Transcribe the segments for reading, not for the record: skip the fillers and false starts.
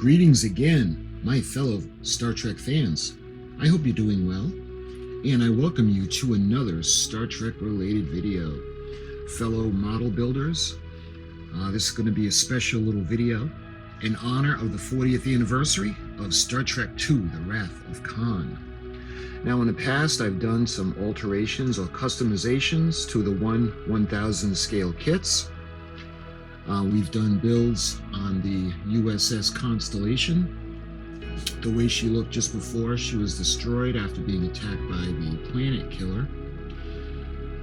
Greetings again, my fellow Star Trek fans. I hope you're doing well, and I welcome you to another Star Trek related video. Fellow model builders, this is going to be a special little video in honor of the 40th anniversary of Star Trek II, The Wrath of Khan. Now in the past I've done some alterations or customizations to the 1/1000 scale kits. We've done builds on the U.S.S. Constellation, the way she looked just before she was destroyed after being attacked by the planet killer.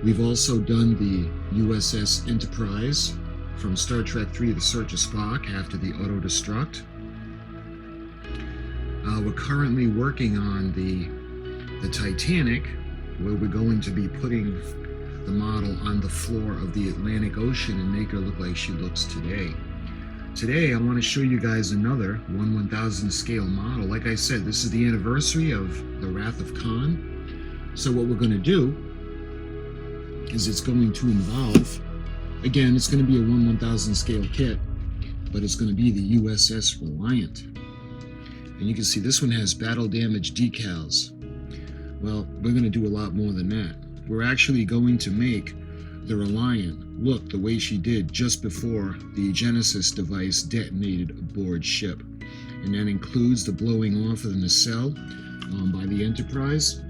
We've also done the U.S.S. Enterprise from Star Trek III, The Search of Spock, after the auto-destruct. We're currently working on the Titanic, where we're going to be putting the model on the floor of the Atlantic Ocean and make her look like she looks today. Today I want to show you guys another 1/1000 scale model. Like I said, this is the anniversary of the Wrath of Khan. So what we're going to do is it's going to involve, again, it's going to be a 1/1000 scale kit, but it's going to be the U.S.S. Reliant. And you can see this one has battle damage decals. Well, we're going to do a lot more than that. We're actually going to make the Reliant look the way she did just before the Genesis device detonated aboard ship. And that includes the blowing off of the nacelle by the Enterprise.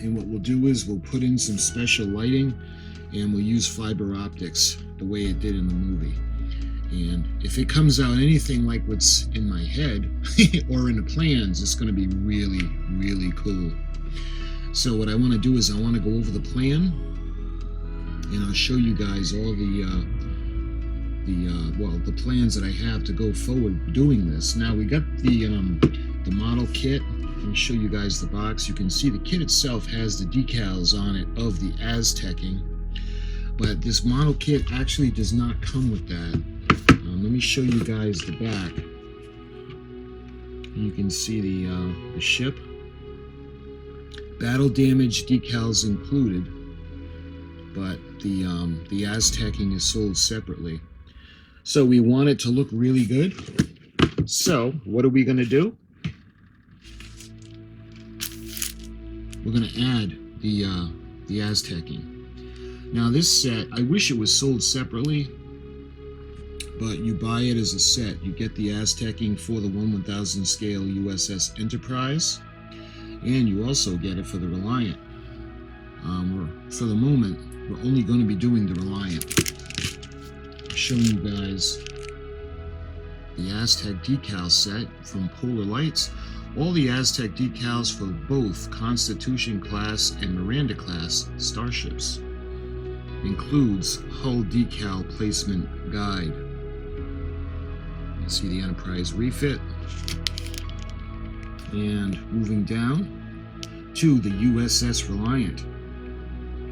And what we'll do is we'll put in some special lighting and we'll use fiber optics the way it did in the movie. And if it comes out anything like what's in my head or in the plans, it's going to be really, really cool. So what I want to do is I want to go over the plan, and I'll show you guys all the plans that I have to go forward doing this. Now we got the model kit. Let me show you guys the box. You can see the kit itself has the decals on it of the Aztecing, but this model kit actually does not come with that. Let me show you guys the back. You can see the ship. Battle damage decals included, but the Aztecing is sold separately. So we want it to look really good. So what are we going to do? We're going to add the Aztecing. Now this set, I wish it was sold separately, but you buy it as a set. You get the Aztecing for the 1/1000 scale U.S.S. Enterprise, and you also get it for the Reliant. For the moment, we're only going to be doing the Reliant. I'm showing you guys the Aztec Decal Set from Polar Lights. All the Aztec decals for both Constitution class and Miranda class starships. Includes hull decal placement guide. You can see the Enterprise refit. And moving down to the U.S.S. Reliant.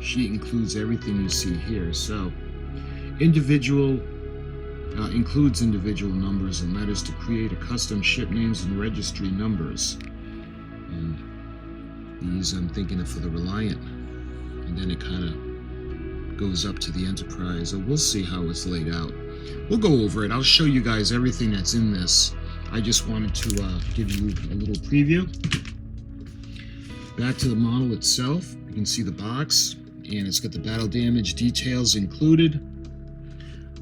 She includes everything you see here. So includes individual numbers and letters to create a custom ship names and registry numbers. And these I'm thinking of for the Reliant. And then it kind of goes up to the Enterprise. So we'll see how it's laid out. We'll go over it. I'll show you guys everything that's in this. I just wanted to give you a little preview. Back to the model itself, you can see the box, and it's got the battle damage details included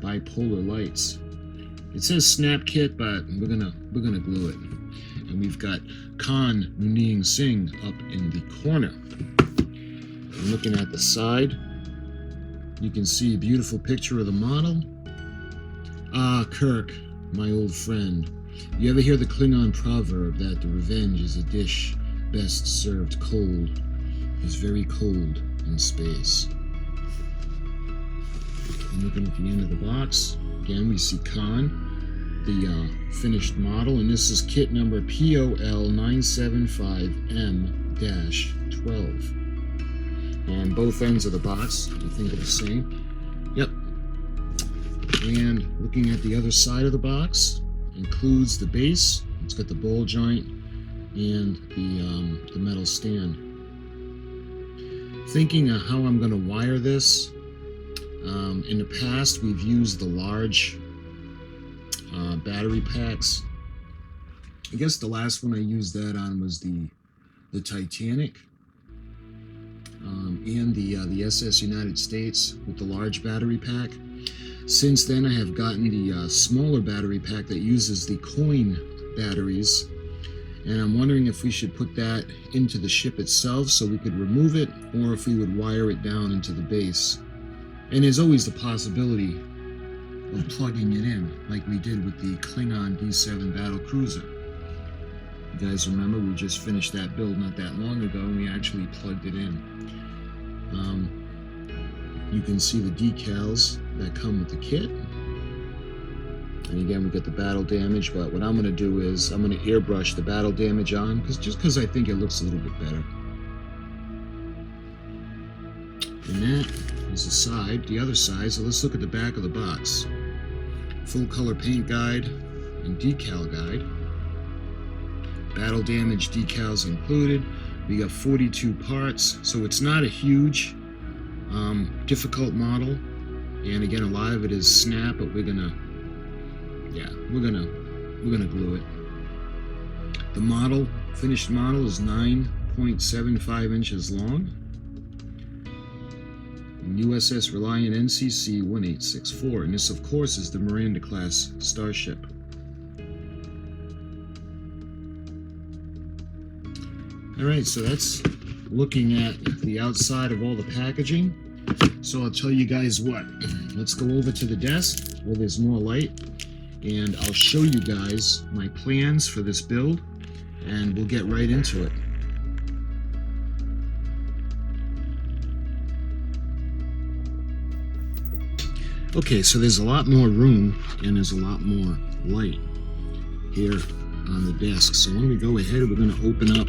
by Polar Lights. It says snap kit, but we're gonna glue it. And we've got Khan Noonien Singh up in the corner. And looking at the side, you can see a beautiful picture of the model. Ah, Kirk, my old friend. You ever hear the Klingon proverb that the revenge is a dish best served cold? It's very cold in space. And looking at the end of the box, again we see Khan, the finished model, and this is kit number POL975M-12. On both ends of the box, I think are the same. Yep. And looking at the other side of the box, includes the base. It's got the ball joint and the metal stand. Thinking of how I'm going to wire this. In the past, we've used the large battery packs I guess the last one I used that on was the Titanic, and the U.S.S. United States with the large battery pack. Since then, I have gotten the smaller battery pack that uses the coin batteries, and I'm wondering if we should put that into the ship itself so we could remove it, or if we would wire it down into the base. And there's always the possibility of plugging it in, like we did with the Klingon D7 battle cruiser. You guys remember we just finished that build not that long ago, and we actually plugged it in. You can see the decals that come with the kit. And again, we get the battle damage, but what I'm going to do is I'm going to airbrush the battle damage on, because I think it looks a little bit better. And that is the side, the other side. So let's look at the back of the box. Full color paint guide and decal guide. Battle damage decals included. We got 42 parts, so it's not a huge, difficult model. And again, a lot of it is snap, but we're gonna glue it. The model, finished model, is 9.75 inches long. And U.S.S. Reliant NCC 1864, and this, of course, is the Miranda class starship. All right, so that's looking at the outside of all the packaging. So I'll tell you guys what. Let's go over to the desk where there's more light, and I'll show you guys my plans for this build, and we'll get right into it. Okay, so there's a lot more room and there's a lot more light here on the desk. So when we go ahead, we're going to open up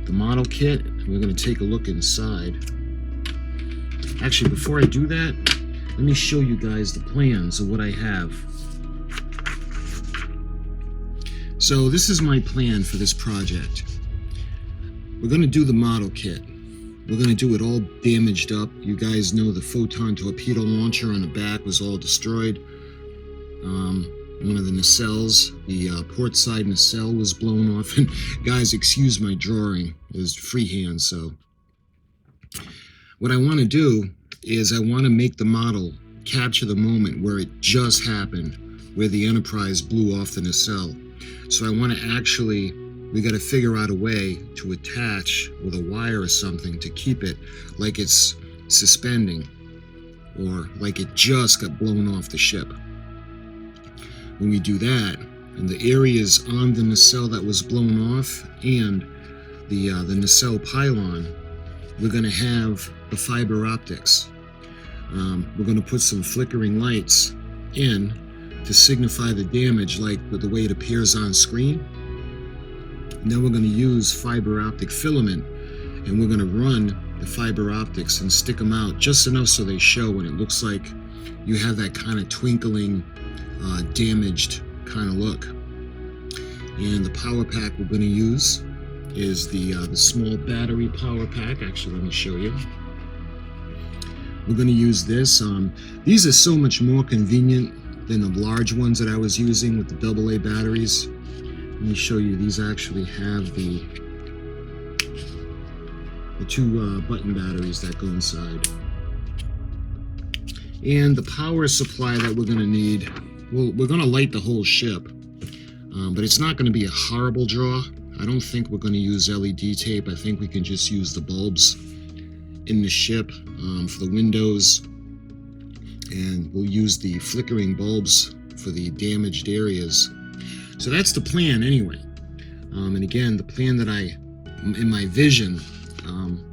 the model kit, and we're going to take a look inside. Actually, before I do that, let me show you guys the plans of what I have. So this is my plan for this project. We're going to do the model kit. We're going to do it all damaged up. You guys know the photon torpedo launcher on the back was all destroyed. One of the nacelles, the port side nacelle, was blown off. And guys, excuse my drawing, it was freehand. So what I want to do is I want to make the model capture the moment where it just happened, where the Enterprise blew off the nacelle. So I want to actually, we got to figure out a way to attach with a wire or something to keep it like it's suspending, or like it just got blown off the ship. When we do that, and the areas on the nacelle that was blown off and the nacelle pylon, we're going to have the fiber optics. We're going to put some flickering lights in to signify the damage, like with the way it appears on screen. And then we're going to use fiber optic filament, and we're going to run the fiber optics and stick them out just enough so they show, and it looks like you have that kind of twinkling, damaged kind of look. And the power pack we're going to use is the small battery power pack. Actually, let me show you. We're going to use this. These are so much more convenient than the large ones that I was using with the AA batteries. Let me show you. These actually have the two button batteries that go inside. And the power supply that we're going to need, well, we're going to light the whole ship, but it's not going to be a horrible draw. I don't think we're going to use LED tape. I think we can just use the bulbs in the ship for the windows, and we'll use the flickering bulbs for the damaged areas. So that's the plan anyway. And again, the plan that in my vision,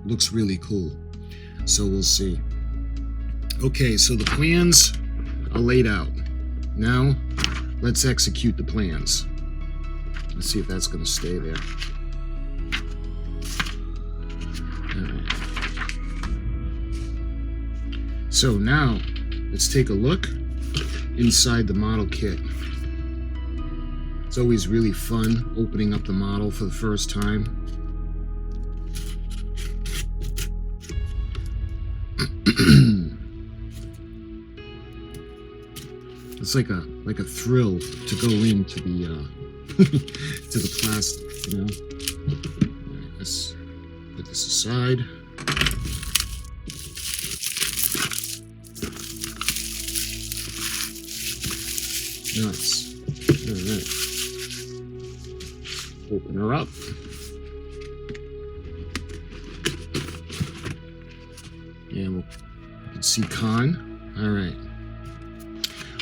looks really cool. So we'll see. Okay, so the plans are laid out. Now, let's execute the plans. Let's see if that's going to stay there. All right. So now, let's take a look inside the model kit. It's always really fun opening up the model for the first time. It's like a thrill to go into the to the plastic, you know. All right, let's put this aside. Nice. All right. Open her up. And you can see con. All right.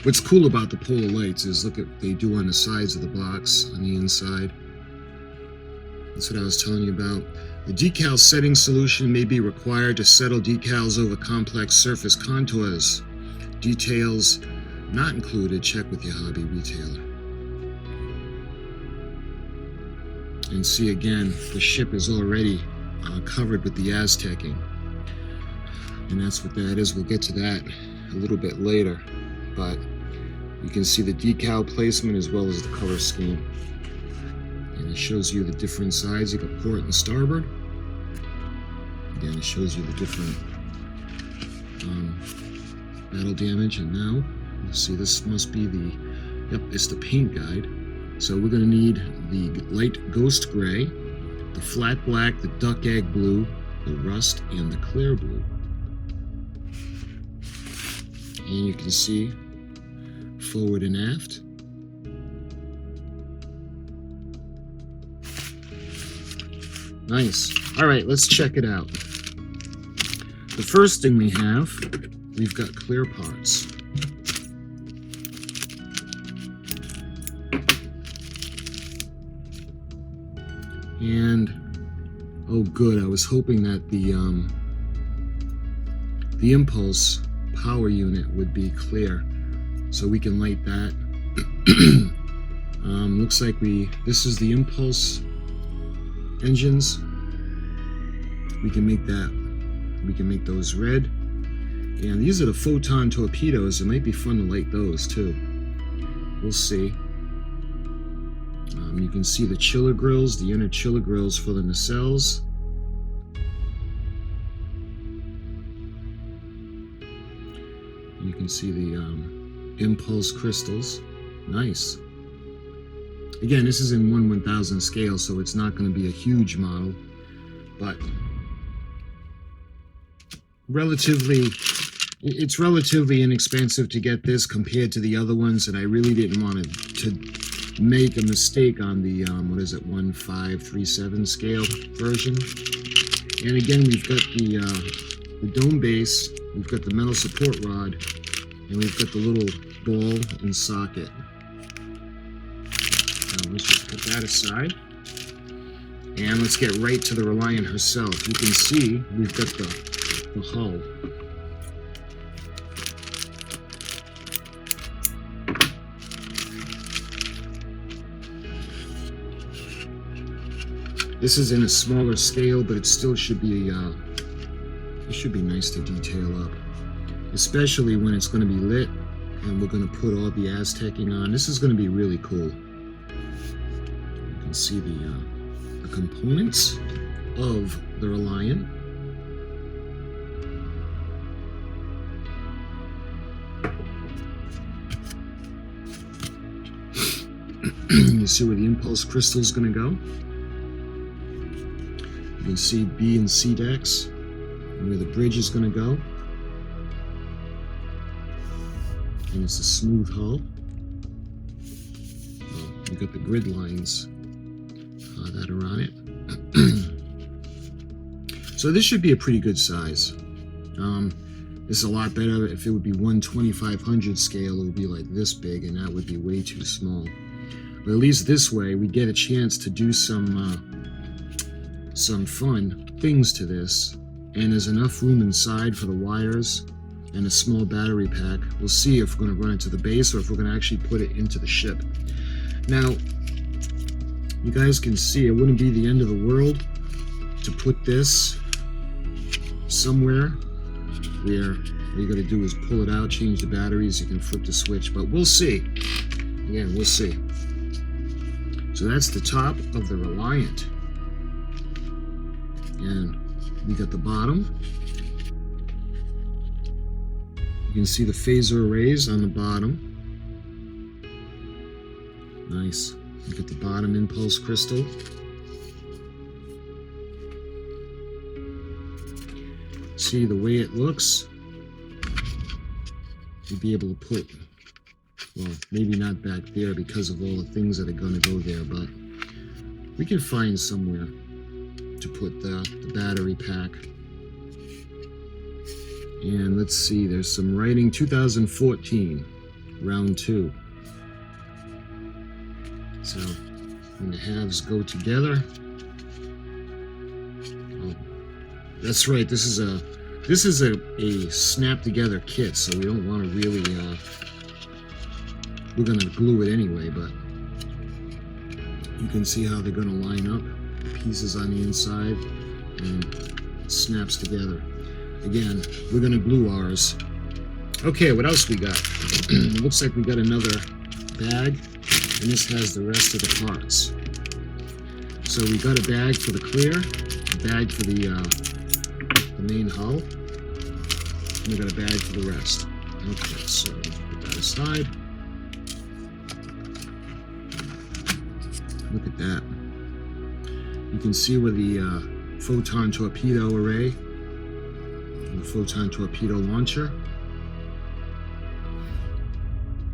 What's cool about the polar lights is look at what they do on the sides of the box on the inside. That's what I was telling you about. The decal setting solution may be required to settle decals over complex surface contours. Details not included. Check with your hobby retailer. And see again, the ship is already covered with the Aztecing. And that's what that is. We'll get to that a little bit later. But you can see the decal placement as well as the color scheme. And it shows you the different sides. You got port and starboard. Again, it shows you the different battle damage. And now, you see this must be the, yep, it's the paint guide. So we're going to need the light ghost gray, the flat black, the duck egg blue, the rust, and the clear blue. And you can see forward and aft. Nice. All right, let's check it out. The first thing we've got clear parts. And oh good, I was hoping that the impulse power unit would be clear so we can light that. Looks like this is the impulse engines. We can make those red. And these are the photon torpedoes. It might be fun to light those too. We'll see. You can see the chiller grills, the inner chiller grills for the nacelles. You can see the impulse crystals. Nice. Again, this is in 1/1000 scale, so it's not going to be a huge model, but it's relatively inexpensive to get this compared to the other ones, and I really didn't want to make a mistake on the 1537 scale version. And again, we've got the dome base, we've got the metal support rod, and we've got the little ball and socket. Now let's just put that aside, and let's get right to the Reliant herself. You can see we've got the hull. This is in a smaller scale, but it still should be it should be nice to detail up, especially when it's going to be lit and we're going to put all the Aztecing on. This is going to be really cool. You can see the components of the Reliant. You see where the impulse crystal is going to go. You can see B and C decks and where the bridge is going to go. And it's a smooth hull. You got the grid lines that are on it. So this should be a pretty good size. This is a lot better. If it would be 1/2500 scale, it would be like this big, and that would be way too small. But at least this way, we get a chance to do some fun things to this, and there's enough room inside for the wires and a small battery pack. We'll see if we're going to run it to the base or if we're going to actually put it into the ship. Now, you guys can see it wouldn't be the end of the world to put this somewhere where all you got to do is pull it out, change the batteries, you can flip the switch, but we'll see. Again, we'll see. So that's the top of the Reliant. And we got the bottom. You can see the phaser arrays on the bottom. Nice. Look at the bottom impulse crystal. See the way it looks? You'd be able to put, well, maybe not back there because of all the things that are going to go there, but we can find somewhere to put the battery pack. And let's see, there's some writing, 2014, round 2. So when the halves go together, oh, that's right, this is a snap together kit, so we don't want to really, we're going to glue it anyway, but you can see how they're going to line up, the pieces on the inside, and it snaps together. Again, we're going to glue ours. Okay, what else we got? It looks like we got another bag, and this has the rest of the parts. So we got a bag for the clear, a bag for the main hull, and we got a bag for the rest. Okay, so put that aside. Look at that. You can see where the photon torpedo array, and the photon torpedo launcher.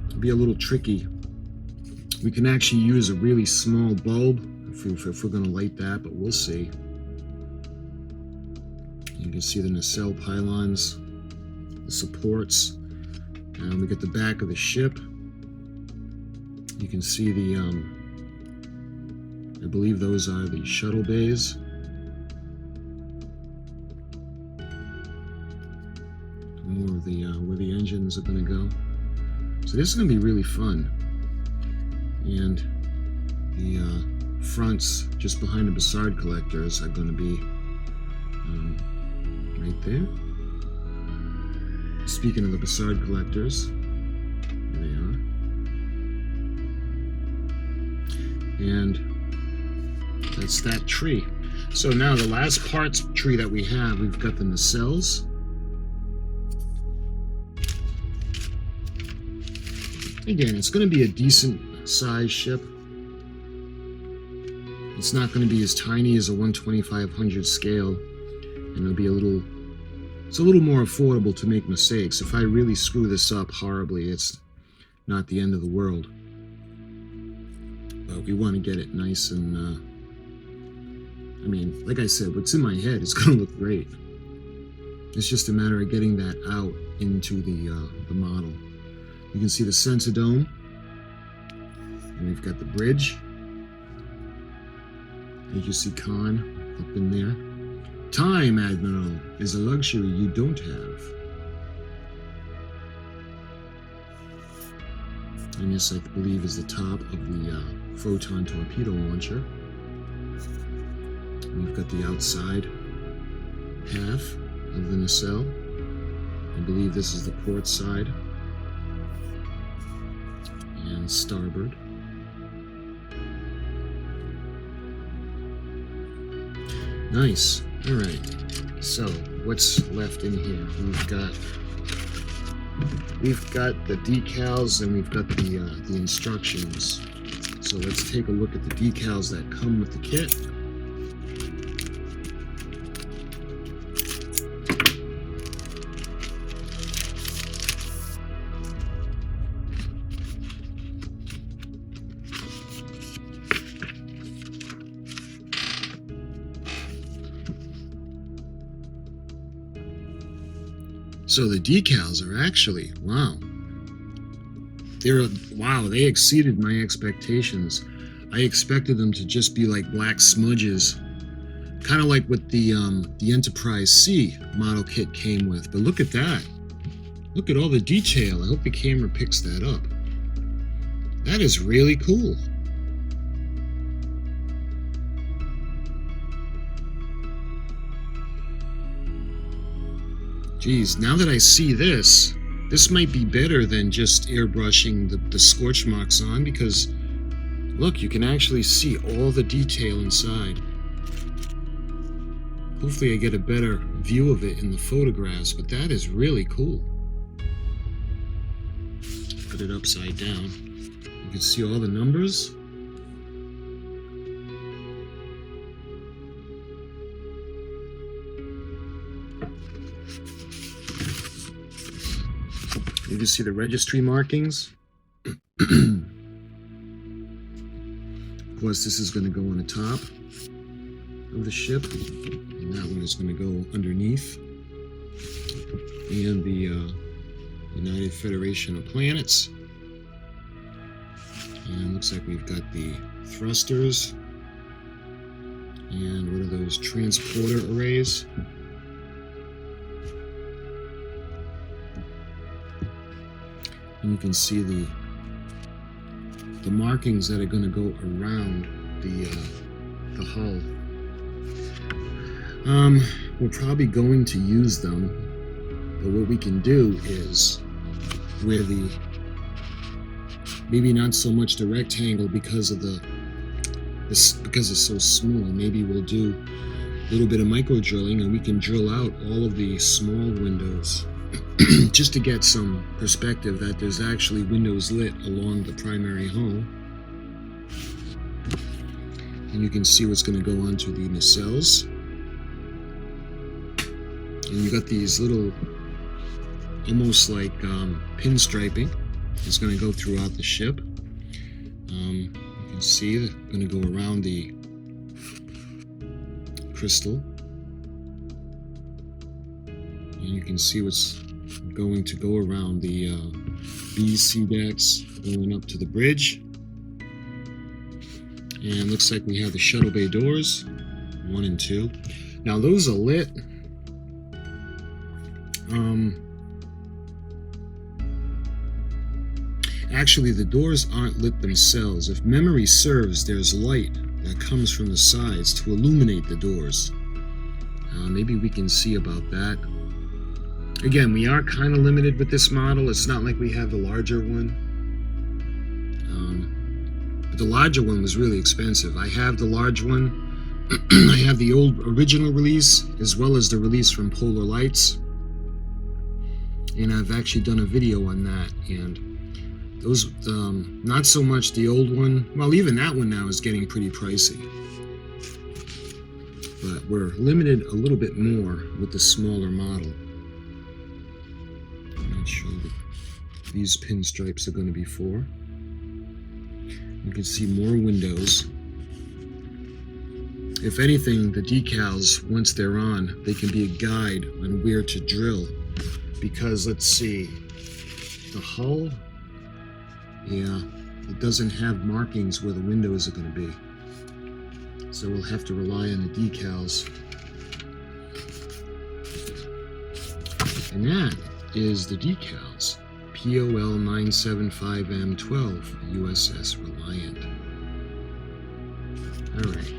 It'll be a little tricky. We can actually use a really small bulb if we're going to light that, but we'll see. You can see the nacelle pylons, the supports, and we get the back of the ship. You can see the, I believe those are the shuttle bays. More of the where the engines are going to go. So this is going to be really fun. And the fronts just behind the Bassard collectors are going to be right there. Speaking of the Bassard collectors, here they are. And that's that tree. So now the last parts tree that we have, we've got the nacelles. Again, it's going to be a decent size ship. It's not going to be as tiny as a 1/2500 scale, and it'll be it's a little more affordable to make mistakes. If I really screw this up horribly, it's not the end of the world. But we want to get it nice and, I mean, like I said, what's in my head is going to look great. It's just a matter of getting that out into the model. You can see the sensor dome, and we've got the bridge. You can see Khan up in there. Time, Admiral, is a luxury you don't have. And this, I believe, is the top of the photon torpedo launcher. And we've got the outside half of the nacelle. I believe this is the port side. And starboard. Nice. All right. So what's left in here? We've got the decals and we've got the instructions. So let's take a look at the decals that come with the kit. So the decals are actually, wow. They exceeded my expectations. I expected them to just be like black smudges, kind of like what the Enterprise C model kit came with. But look at that. Look at all the detail. I hope the camera picks that up. That is really cool. Geez, now that I see this, this might be better than just airbrushing the scorch marks on, because look, you can actually see all the detail inside. Hopefully I get a better view of it in the photographs, but that is really cool. Put it upside down. You can see all the numbers. You can see the registry markings. Of course, this is going to go on the top of the ship, and that one is going to go underneath. And the United Federation of Planets. And looks like we've got the thrusters. And what are those transporter arrays? And you can see the markings that are going to go around the hull. We're probably going to use them, but what we can do is where the maybe not so much the rectangle because of because it's so small. Maybe we'll do a little bit of micro drilling and we can drill out all of the small windows just to get some perspective that there's actually windows lit along the primary hull. And you can see what's going to go onto the nacelles. And you got these little, almost like pinstriping. It's going to go throughout the ship. You can see they're going to go around the crystal. And you can see what's going to go around the BC decks going up to the bridge. And looks like we have the shuttle bay doors, 1 and 2. Now those are lit. Actually, the doors aren't lit themselves. If memory serves, there's light that comes from the sides to illuminate the doors. Maybe we can see about that. Again, we are kind of limited with this model. It's not like we have the larger one. But the larger one was really expensive. I have the large one. I have the old original release as well as the release from Polar Lights. And I've actually done a video on that. And those, not so much the old one. Well, even that one now is getting pretty pricey. But we're limited a little bit more with the smaller model. I'm not sure what these pinstripes are going to be for. You can see more windows. If anything, the decals, once they're on, they can be a guide on where to drill. Because, let's see, the hull, yeah, it doesn't have markings where the windows are going to be. So we'll have to rely on the decals. And that is the decals. POL 975M12, U.S.S. Reliant. All right.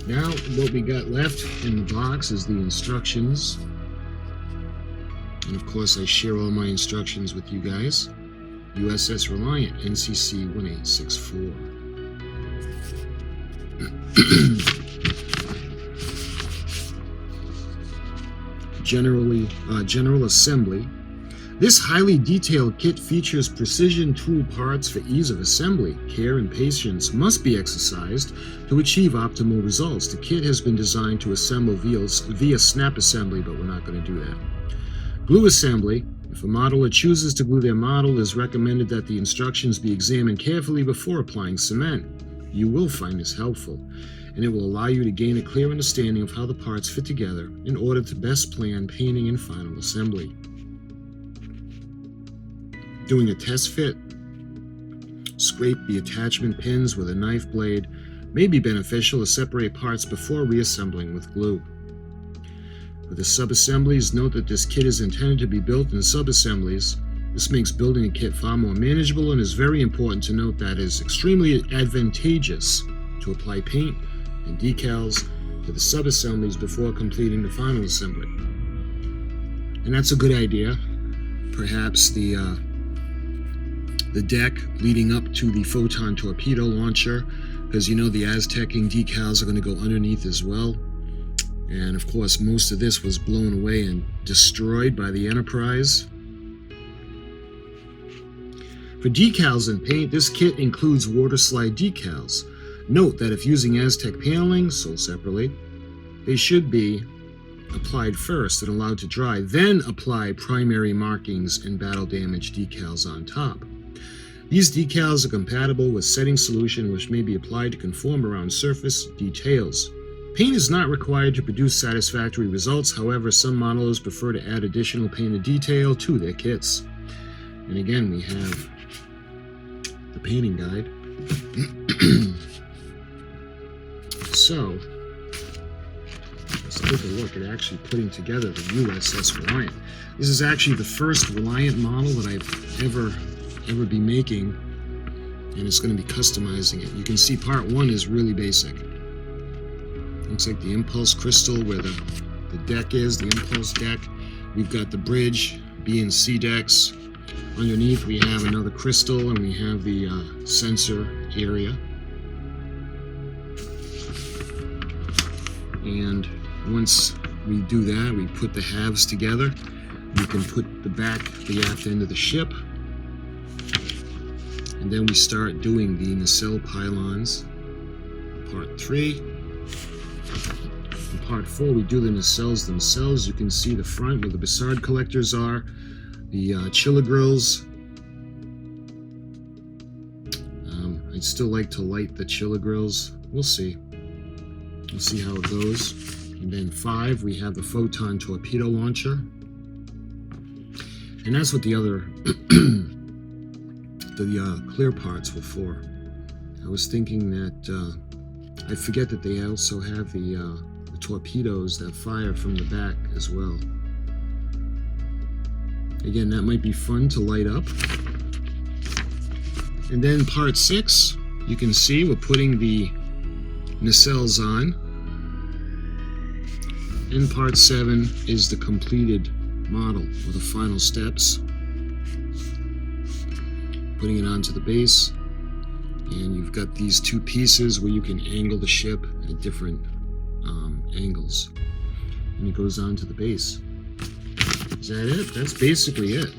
Now, what we got left in the box is the instructions. And of course, I share all my instructions with you guys. U.S.S. Reliant, NCC 1864. General assembly. This highly detailed kit features precision tool parts for ease of assembly. Care and patience must be exercised to achieve optimal results. The kit has been designed to assemble via snap assembly, but we're not going to do that. Glue assembly. If a modeler chooses to glue their model, it is recommended that the instructions be examined carefully before applying cement. You will find this helpful, and it will allow you to gain a clear understanding of how the parts fit together in order to best plan painting and final assembly. Doing a test fit. Scrape the attachment pins with a knife blade may be beneficial to separate parts before reassembling with glue. For the sub-assemblies, note that this kit is intended to be built in sub-assemblies. This makes building a kit far more manageable, and is very important to note that it is extremely advantageous to apply paint and decals to the sub-assemblies before completing the final assembly. And that's a good idea. Perhaps the deck leading up to the photon torpedo launcher, because you know the Aztec decals are going to go underneath as well. And of course, most of this was blown away and destroyed by the Enterprise. For decals and paint, this kit includes water slide decals. Note that if using Aztec paneling, sold separately, they should be applied first and allowed to dry, then apply primary markings and battle damage decals on top. These decals are compatible with setting solution which may be applied to conform around surface details. Paint is not required to produce satisfactory results, however, some modelers prefer to add additional painted detail to their kits. And again, we have the painting guide. So, let's take a look at actually putting together the U.S.S. Reliant. This is actually the first Reliant model that I've ever be making, and it's going to be customizing it. You can see part one is really basic. Looks like the impulse crystal where the deck is, the impulse deck. We've got the bridge, B and C decks. Underneath we have another crystal and we have the sensor area. And once we do that, we put the halves together. We can put the aft end of the ship. And then we start doing the nacelle pylons. Part 3. In part 4, we do the nacelles themselves. You can see the front where the Bassard collectors are, the chiller grills. I'd still like to light the chiller grills. We'll see. We'll see how it goes. And then 5, we have the photon torpedo launcher. And that's what the other the clear parts were for. I was thinking that I forget that they also have the torpedoes that fire from the back as well. Again, that might be fun to light up. And then part 6, you can see we're putting the nacelles on. And part 7 is the completed model with the final steps. Putting it onto the base, and you've got these two pieces where you can angle the ship at different angles, and it goes onto the base. Is that it? That's basically it.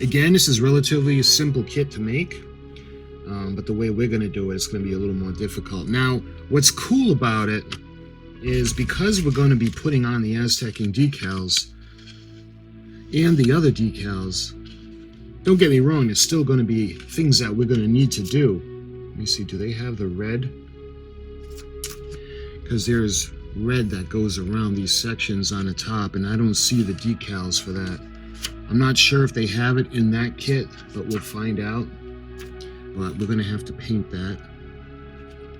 Again, this is relatively a simple kit to make, but the way we're going to do it is going to be a little more difficult. Now, what's cool about it is because we're going to be putting on the Aztec decals and the other decals, don't get me wrong, there's still going to be things that we're going to need to do. Let me see, do they have the red? Because there's red that goes around these sections on the top, and I don't see the decals for that. I'm not sure if they have it in that kit, but we'll find out. But we're going to have to paint that.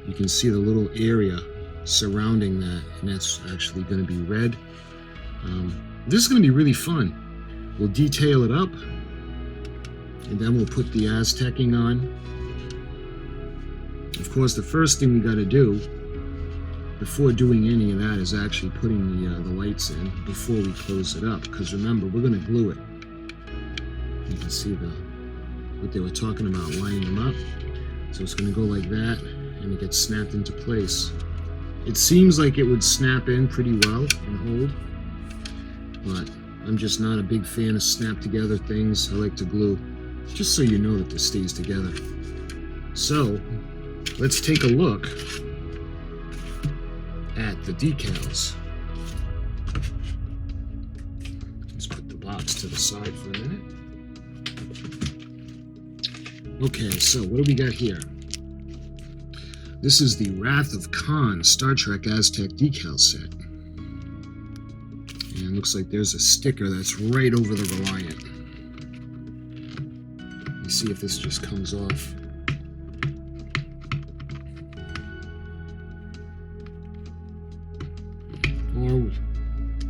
You can see the little area surrounding that, and that's actually going to be red. This is going to be really fun. We'll detail it up, and then we'll put the Aztecing on. Of course, the first thing we got to do before doing any of that is actually putting the lights in before we close it up, because remember, we're going to glue it. You can see what they were talking about, lining them up. So it's going to go like that, and it gets snapped into place. It seems like it would snap in pretty well and hold, but I'm just not a big fan of snap together things. I like to glue, just so you know that this stays together. So let's take a look at the decals. Let's put the box to the side for a minute. Okay, so what do we got here? This is the Wrath of Khan Star Trek Aztec Decal Set. And it looks like there's a sticker that's right over the Reliant. Let's see if this just comes off. Or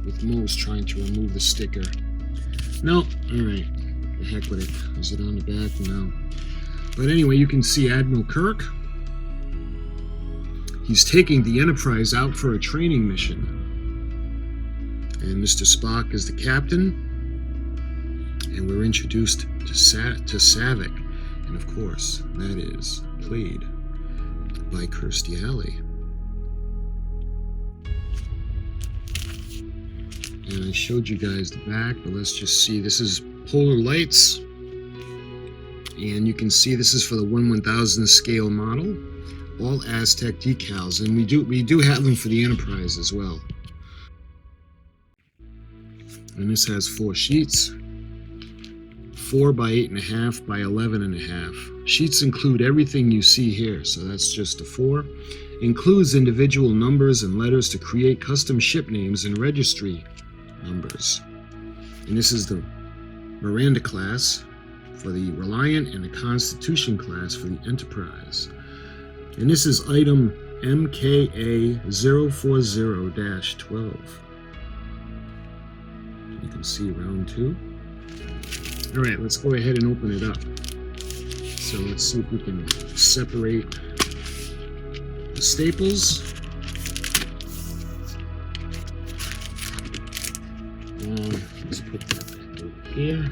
with Mo's trying to remove the sticker. No, alright. The heck with it. Is it on the back? No. But anyway, you can see Admiral Kirk. He's taking the Enterprise out for a training mission. And Mr. Spock is the captain. And we're introduced to Savick. And of course, that is played by Kirstie Alley. And I showed you guys the back, but let's just see. This is polar lights. And you can see this is for the 1/1000 scale model. all Aztec decals, and we do have them for the Enterprise as well. And this has 4 sheets, 4 by 8.5 by 11.5. Sheets include everything you see here, so that's just a 4. Includes individual numbers and letters to create custom ship names and registry numbers. And this is the Miranda class for the Reliant and the Constitution class for the Enterprise. And this is item MKA040-12. You can see round 2. All right, let's go ahead and open it up. So let's see if we can separate the staples. Let's put that back over here.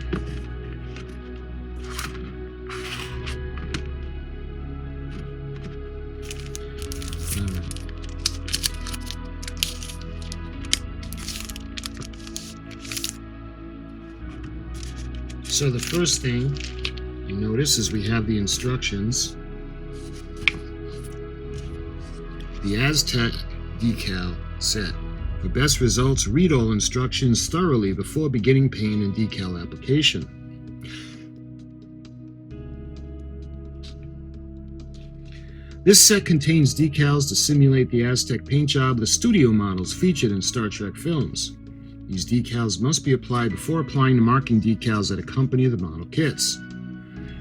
So the first thing you notice is we have the instructions. The Aztec Decal Set. For best results, read all instructions thoroughly before beginning paint and decal application. This set contains decals to simulate the Aztec paint job of the studio models featured in Star Trek films. These decals must be applied before applying the marking decals that accompany the model kits.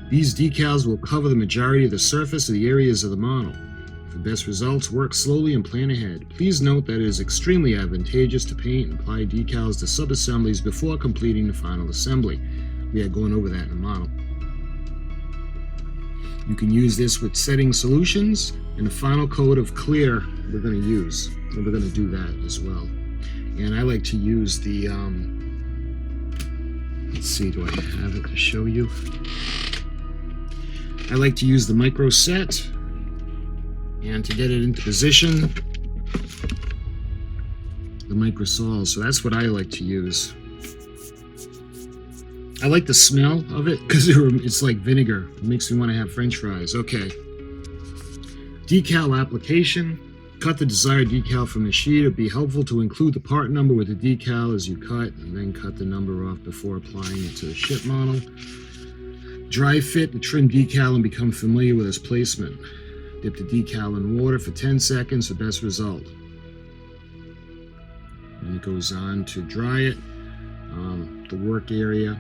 These decals will cover the majority of the surface of the areas of the model. For best results, work slowly and plan ahead. Please note that it is extremely advantageous to paint and apply decals to sub-assemblies before completing the final assembly. We are going over that in the model. You can use this with setting solutions and the final coat of clear we're going to use. And we're going to do that as well. And I like to use the, let's see, do I have it to show you? I like to use the micro set, and to get it into position, the micro sol. So that's what I like to use. I like the smell of it because it's like vinegar. It makes me want to have French fries. Okay. Decal application. Cut the desired decal from the sheet. It would be helpful to include the part number with the decal as you cut, and then cut the number off before applying it to the ship model. Dry fit the trim decal and become familiar with its placement. Dip the decal in water for 10 seconds for best result. And it goes on to dry it. The work area,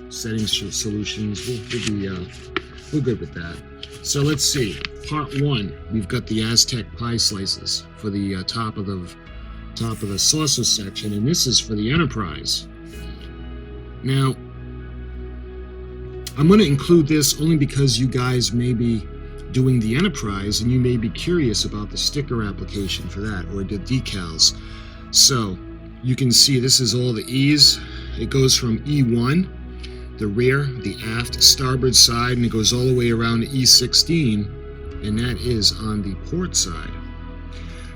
settings solutions, we're good with that. So let's see. Part 1, we've got the Aztec pie slices for the top of the saucer section, and this is for the Enterprise. Now, I'm going to include this only because you guys may be doing the Enterprise and you may be curious about the sticker application for that, or the decals. So you can see this is all the E's. It goes from E1, the rear, the aft, starboard side, and it goes all the way around to E16, and that is on the port side.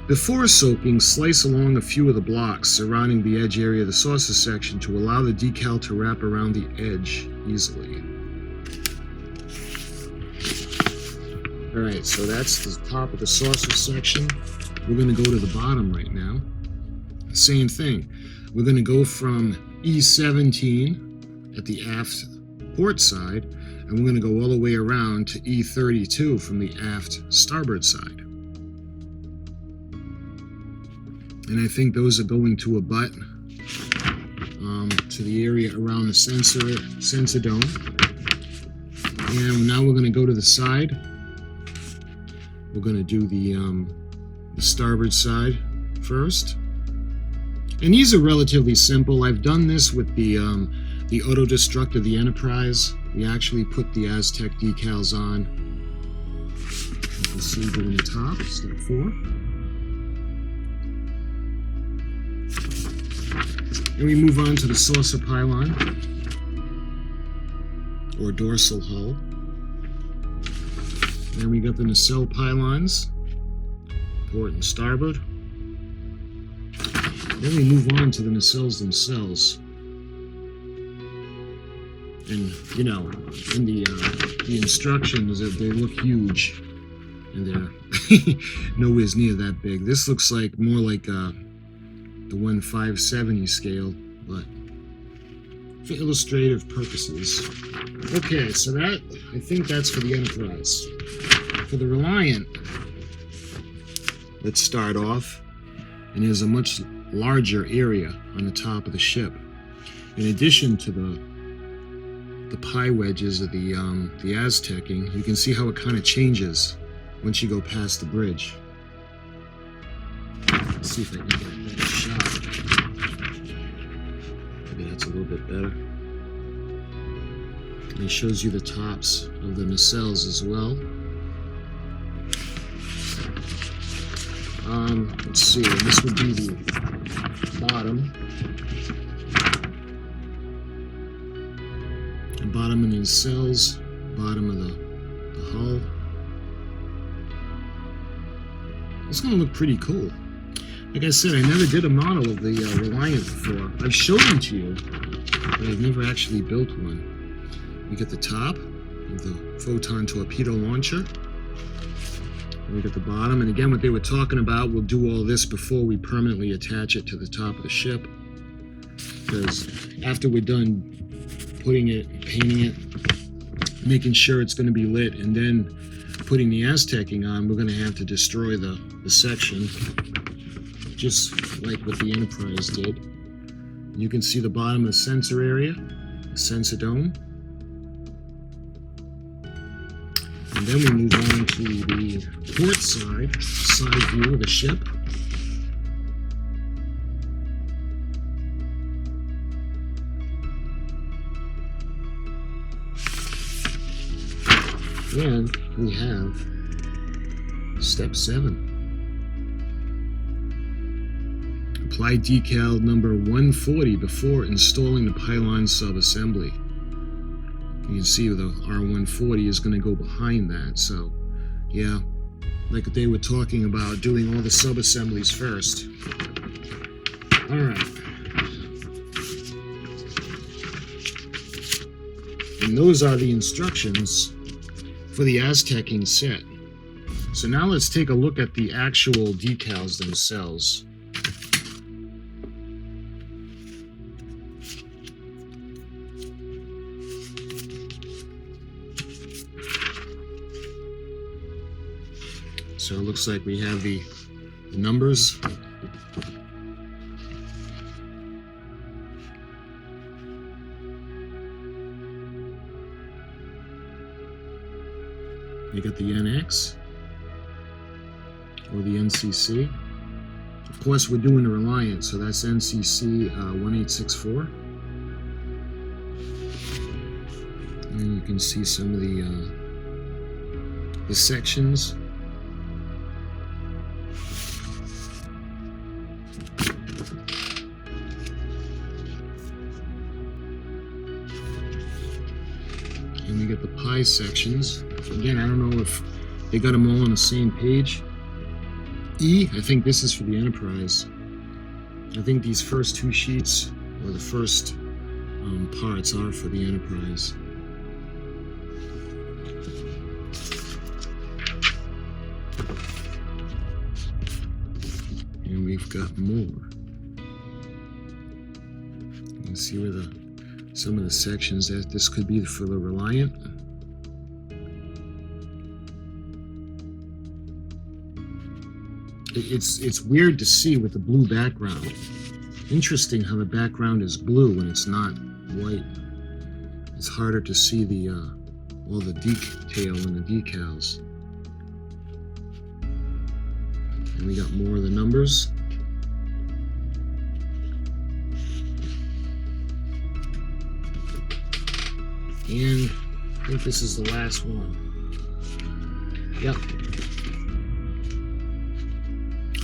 Before soaking, slice along a few of the blocks surrounding the edge area of the saucer section to allow the decal to wrap around the edge easily. Alright, so that's the top of the saucer section. We're going to go to the bottom right now. Same thing. We're going to go from E17 at the aft port side, and we're going to go all the way around to E32 from the aft starboard side. And I think those are going to abut to the area around the sensor dome. And now we're going to go to the side. We're going to do the starboard side first. And these are relatively simple. I've done this with the auto-destruct of the Enterprise. We actually put the Aztec decals on. You can see doing the top, step 4. And we move on to the saucer pylon, or dorsal hull. Then we got the nacelle pylons, port and starboard. Then we move on to the nacelles themselves. And, you know, in the instructions, they look huge. and they're nowhere near that big. This looks like more like the 1/570 scale, but for illustrative purposes. Okay, so that, I think that's for the Enterprise. For the Reliant, let's start off, and there's a much larger area on the top of the ship. In addition to the pie wedges of the Aztecing, you can see how it kind of changes once you go past the bridge. Let's see if I can get a better shot. Maybe that's a little bit better. And it shows you the tops of the nacelles as well. Let's see, this would be the bottom. The bottom of the nacelles, bottom of the hull. It's going to look pretty cool. Like I said, I never did a model of the Reliant before. I've shown them to you, but I've never actually built one. We get the top of the photon torpedo launcher. And we get the bottom. And again, what they were talking about, we'll do all this before we permanently attach it to the top of the ship. Because after we're done putting it, painting it, making sure it's going to be lit, and then putting the Aztecing on, we're going to have to destroy the section, just like what the Enterprise did. You can see the bottom of the sensor area, the sensor dome. And then we move on to the port side view of the ship. And we have step 7. Apply decal number 140 before installing the pylon subassembly. You can see the R140 is going to go behind that. So, yeah, like they were talking about, doing all the subassemblies first. All right. And those are the instructions for the Aztecing set. So now let's take a look at the actual decals themselves. So it looks like we have the numbers. You got the NX or the NCC. Of course, we're doing the Reliant, so that's NCC 1864. And you can see some of the sections. And we get the pie sections. Again, I don't know if they got them all on the same page. E, I think this is for the Enterprise. I think these first 2 sheets, or the first parts, are for the Enterprise. And we've got more. You can see where some of the sections that this could be for the Reliant. It's weird to see with the blue background. Interesting how the background is blue when it's not white. It's harder to see the all the detail in the decals. And we got more of the numbers. And I think this is the last one. Yep.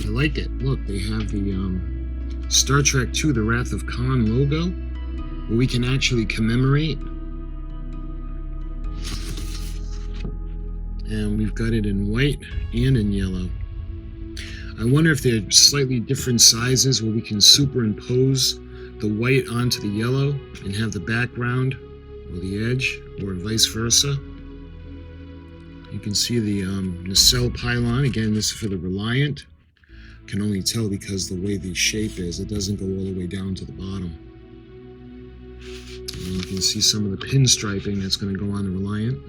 I like it. Look, they have the Star Trek II, The Wrath of Khan logo, where we can actually commemorate. And we've got it in white and in yellow. I wonder if they're slightly different sizes where we can superimpose the white onto the yellow and have the background or the edge, or vice versa. You can see the nacelle pylon. Again, this is for the Reliant. Can only tell because the way the shape is, it doesn't go all the way down to the bottom. And you can see some of the pinstriping that's going to go on the Reliant.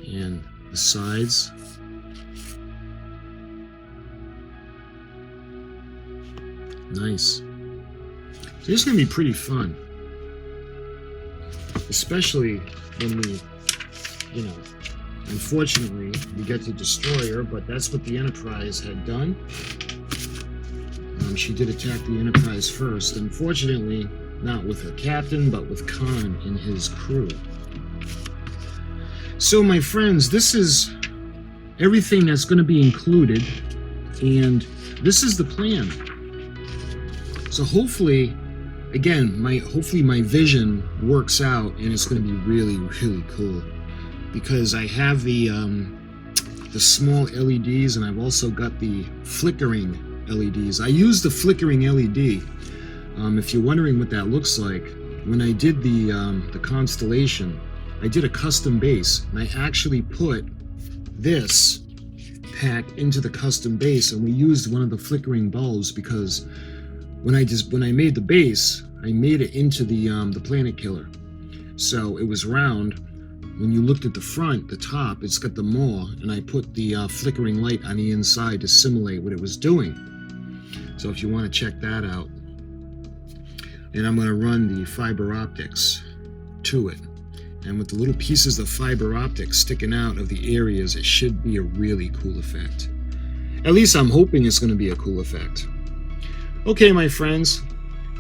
And the sides. Nice. So this is going to be pretty fun. Especially when we, unfortunately, we get to destroy her, but that's what the Enterprise had done. She did attack the Enterprise first. Unfortunately, not with her captain, but with Khan and his crew. So, my friends, this is everything that's going to be included, and this is the plan. So hopefully, again, hopefully my vision works out, and it's going to be really, really cool, because I have the small LEDs, and I've also got the flickering LEDs. I use the flickering LED. If you're wondering what that looks like, when I did the constellation, I did a custom base, and I actually put this pack into the custom base, and we used one of the flickering bulbs because when I made the base, I made it into the planet killer. So it was round. When you looked at the front, the top, it's got the maw, and I put the flickering light on the inside to simulate what it was doing. So if you want to check that out, and I'm going to run the fiber optics to it. And with the little pieces of fiber optics sticking out of the areas, it should be a really cool effect. At least I'm hoping it's going to be a cool effect. Okay, my friends,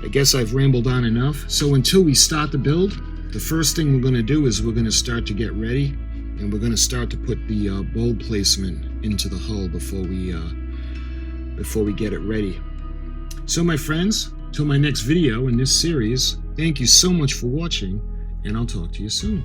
I guess I've rambled on enough. So until we start the build, the first thing we're going to do is we're going to start to get ready, and we're going to start to put the bulb placement into the hull before we get it ready. So my friends, till my next video in this series, thank you so much for watching, and I'll talk to you soon.